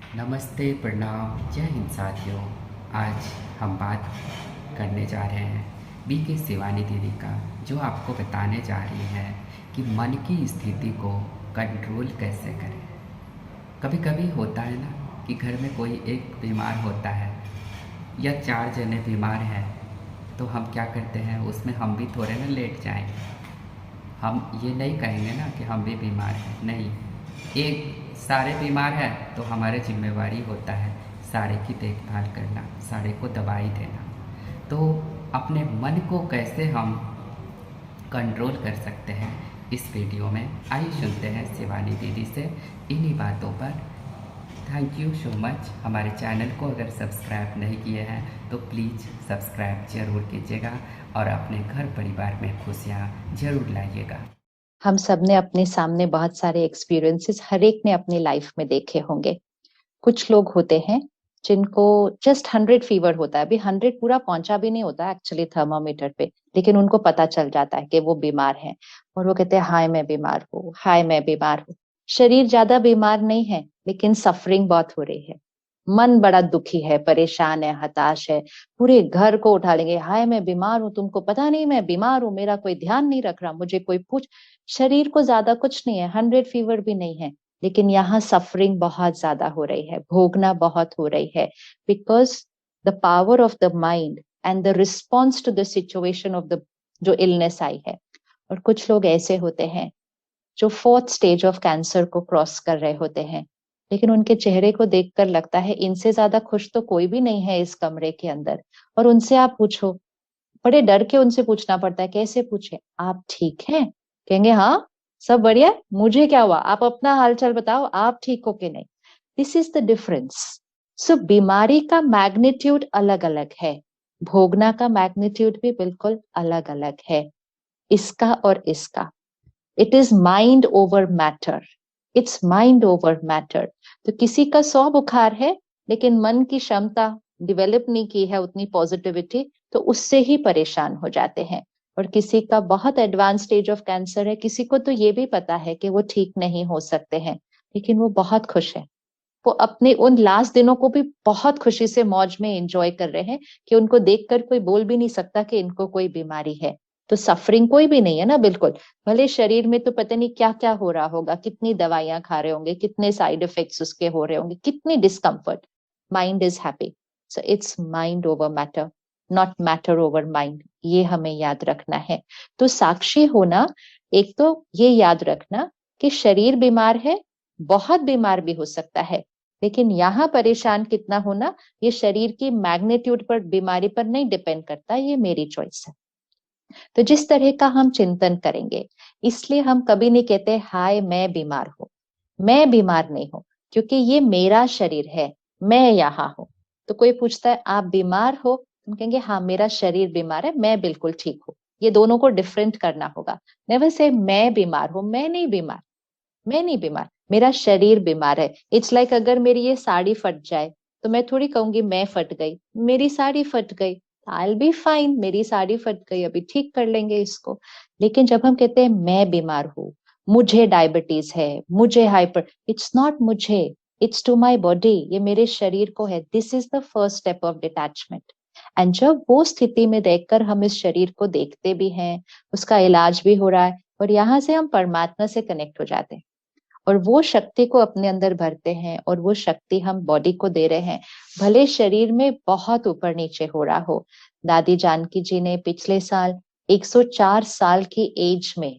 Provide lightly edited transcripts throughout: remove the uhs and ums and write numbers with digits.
नमस्ते, प्रणाम, जय हिंद साथियों। आज हम बात करने जा रहे हैं बीके शिवानी दीदी का, जो आपको बताने जा रही है कि मन की स्थिति को कंट्रोल कैसे करें। कभी कभी होता है ना कि घर में कोई एक बीमार होता है या 4 जने बीमार हैं, तो हम क्या करते हैं, उसमें हम भी थोड़े ना लेट जाएंगे। हम ये नहीं कहेंगे ना कि हम भी बीमार हैं, नहीं। एक सारे बीमार हैं तो हमारी जिम्मेवारी होता है सारे की देखभाल करना, सारे को दवाई देना। तो अपने मन को कैसे हम कंट्रोल कर सकते हैं, इस वीडियो में आइए सुनते हैं शिवानी दीदी से इन्हीं बातों पर। Thank you so much. हमारे चैनल को अगर सब्सक्राइब नहीं किए हैं तो प्लीज़ सब्सक्राइब ज़रूर कीजिएगा और अपने घर परिवार में खुशियाँ ज़रूर लाइएगा। हम सब ने अपने सामने बहुत सारे एक्सपीरियंसेस हर एक ने अपनी लाइफ में देखे होंगे। कुछ लोग होते हैं जिनको जस्ट 100 फीवर होता है, अभी 100 पूरा पहुंचा भी नहीं होता एक्चुअली थर्मामीटर पे, लेकिन उनको पता चल जाता है कि वो बीमार है और वो कहते हैं हाय मैं बीमार हूँ, हाय मैं बीमार हूँ। शरीर ज्यादा बीमार नहीं है लेकिन सफरिंग बहुत हो रही है। मन बड़ा दुखी है, परेशान है, हताश है। पूरे घर को उठा लेंगे, हाय मैं बीमार हूँ, तुमको पता नहीं मैं बीमार हूँ, मेरा कोई ध्यान नहीं रख रहा, मुझे कोई पूछ। शरीर को ज्यादा कुछ नहीं है, 100 फीवर भी नहीं है, लेकिन यहाँ सफरिंग बहुत ज्यादा हो रही है, भोगना बहुत हो रही है। Because the power of the mind and the response to the situation of the जो इलनेस आई है। और कुछ लोग ऐसे होते हैं जो 4th स्टेज ऑफ कैंसर को क्रॉस कर रहे होते हैं, लेकिन उनके चेहरे को देखकर लगता है इनसे ज्यादा खुश तो कोई भी नहीं है इस कमरे के अंदर। और उनसे आप पूछो, बड़े डर के उनसे पूछना पड़ता है, कैसे पूछे, आप ठीक हैं? कहेंगे हाँ सब बढ़िया है। मुझे क्या हुआ, आप अपना हालचाल बताओ, आप ठीक हो कि नहीं। This is the difference. So बीमारी का मैग्नीट्यूड अलग अलग है, भोगना का मैग्नीट्यूड भी बिल्कुल अलग अलग है, इसका और इसका। It is mind over matter, it's mind over matter. तो किसी का 100 बुखार है लेकिन मन की क्षमता डेवलप नहीं की है उतनी पॉजिटिविटी, तो उससे ही परेशान हो जाते हैं। और किसी का बहुत एडवांस स्टेज ऑफ कैंसर है, किसी को तो ये भी पता है कि वो ठीक नहीं हो सकते हैं, लेकिन वो बहुत खुश है। वो अपने उन लास्ट दिनों को भी बहुत खुशी से मौज में एंजॉय कर रहे हैं कि उनको देखकर कोई बोल भी नहीं सकता कि इनको कोई बीमारी है। तो सफरिंग कोई भी नहीं है ना, बिल्कुल। भले शरीर में तो पता नहीं क्या क्या हो रहा होगा, कितनी दवाइयां खा रहे होंगे, कितने साइड इफेक्ट्स उसके हो रहे होंगे, कितनी discomfort. Mind is happy. So it's mind over matter, not matter over mind. ये हमें याद रखना है। तो साक्षी होना, एक तो ये याद रखना कि शरीर बीमार है, बहुत बीमार भी हो सकता है, लेकिन यहाँ परेशान कितना होना ये शरीर की मैग्नीट्यूड पर, बीमारी पर नहीं डिपेंड करता, ये मेरी चॉइस है। तो जिस तरह का हम चिंतन करेंगे, इसलिए हम कभी नहीं कहते हाय मैं बीमार हूं। मैं बीमार नहीं हूं, क्योंकि ये मेरा शरीर है, मैं यहाँ हूं। तो कोई पूछता है आप बीमार हो, तुम कहेंगे हाँ मेरा शरीर बीमार है, मैं बिल्कुल ठीक हूँ। ये दोनों को डिफरेंट करना होगा। नेवर से मैं बीमार हूं, मैं नहीं बीमार, मैं नहीं बीमार, मेरा शरीर बीमार है। इट्स लाइक अगर मेरी ये साड़ी फट जाए तो मैं थोड़ी कहूंगी मैं फट गई, मेरी साड़ी फट गई, आई बी फाइन, मेरी साड़ी फट गई, अभी ठीक कर लेंगे इसको। लेकिन जब हम कहते हैं मैं बीमार हूँ, मुझे डायबिटीज है, मुझे हाइपर, इट्स नॉट मुझे, इट्स टू माई बॉडी, ये मेरे शरीर को है। This is the first step of detachment. And जब वो स्थिति में देखकर हम इस शरीर को देखते भी हैं, उसका इलाज भी हो रहा है, और यहाँ से हम परमात्मा से कनेक्ट हो जाते हैं और वो शक्ति को अपने अंदर भरते हैं, और वो शक्ति हम बॉडी को दे रहे हैं, भले शरीर में बहुत ऊपर नीचे हो रहा हो। दादी जानकी जी ने पिछले साल 104 साल की एज में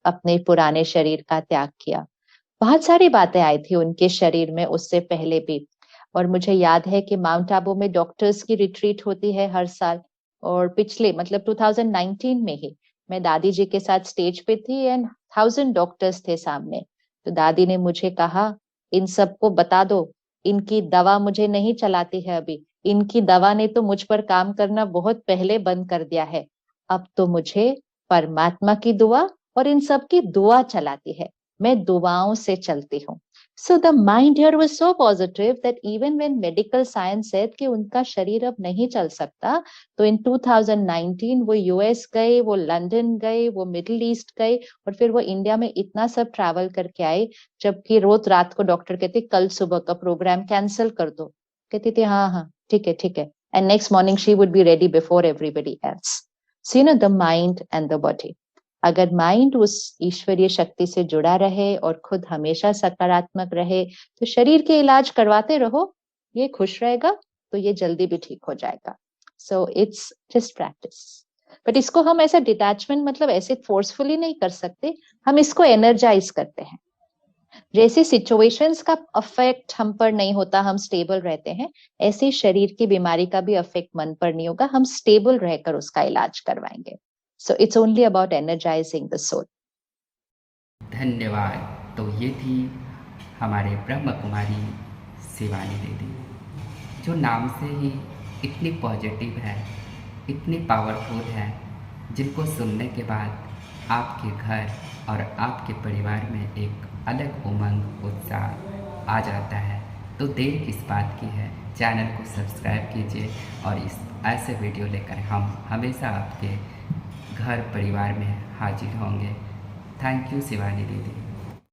अपने पुराने शरीर का त्याग किया। बहुत सारी बातें आई थी उनके शरीर में उससे पहले भी। और मुझे याद है कि माउंट आबू में डॉक्टर्स की रिट्रीट होती है हर साल, और पिछले मतलब 2019 में ही मैं दादी जी के साथ स्टेज पे थी एंड 1000 डॉक्टर्स थे सामने। तो दादी ने मुझे कहा इन सबको बता दो, इनकी दवा मुझे नहीं चलाती है अभी, इनकी दवा ने तो मुझ पर काम करना बहुत पहले बंद कर दिया है, अब तो मुझे परमात्मा की दुआ और इन सब की दुआ चलाती है, मैं दुआओं से चलती हूँ। So the mind here was so positive that even when medical science said कि उनका शरीर अब नहीं चल सकता, तो in 2019 वो यूएस गए, वो लंदन गए, वो मिडिल ईस्ट गए और फिर वो इंडिया में इतना सब ट्रैवल करके आए, जबकि रोज रात को डॉक्टर कहते कल सुबह का प्रोग्राम कैंसिल कर दो, कहती थी हाँ हाँ ठीक है, and next morning she would be ready before everybody else. So you know the mind and the body. अगर माइंड उस ईश्वरीय शक्ति से जुड़ा रहे और खुद हमेशा सकारात्मक रहे, तो शरीर के इलाज करवाते रहो, ये खुश रहेगा तो ये जल्दी भी ठीक हो जाएगा. So it's just practice. But इसको हम ऐसा डिटैचमेंट मतलब ऐसे फोर्सफुली नहीं कर सकते, हम इसको एनर्जाइज करते हैं. जैसे सिचुएशंस का अफेक्ट हम पर नहीं होता, हम स्टेबल रहते हैं, ऐसे शरीर की बीमारी का भी अफेक्ट मन पर नहीं होगा, हम स्टेबल रहकर उसका इलाज करवाएंगे. So it's only about energizing the soul. धन्यवाद. तो ये थी हमारे ब्रह्म कुमारी शिवानी दीदी, जो नाम से ही इतनी पॉजिटिव है, इतनी पावरफुल है, जिनको सुनने के बाद आपके घर और आपके परिवार में एक अलग उमंग उत्साह आ जाता है. तो देर किस बात की है, चैनल को सब्सक्राइब कीजिए और इस ऐसे वीडियो लेकर हम हमेशा आपके घर परिवार में हाजिर होंगे. थैंक यू शिवानी दीदी.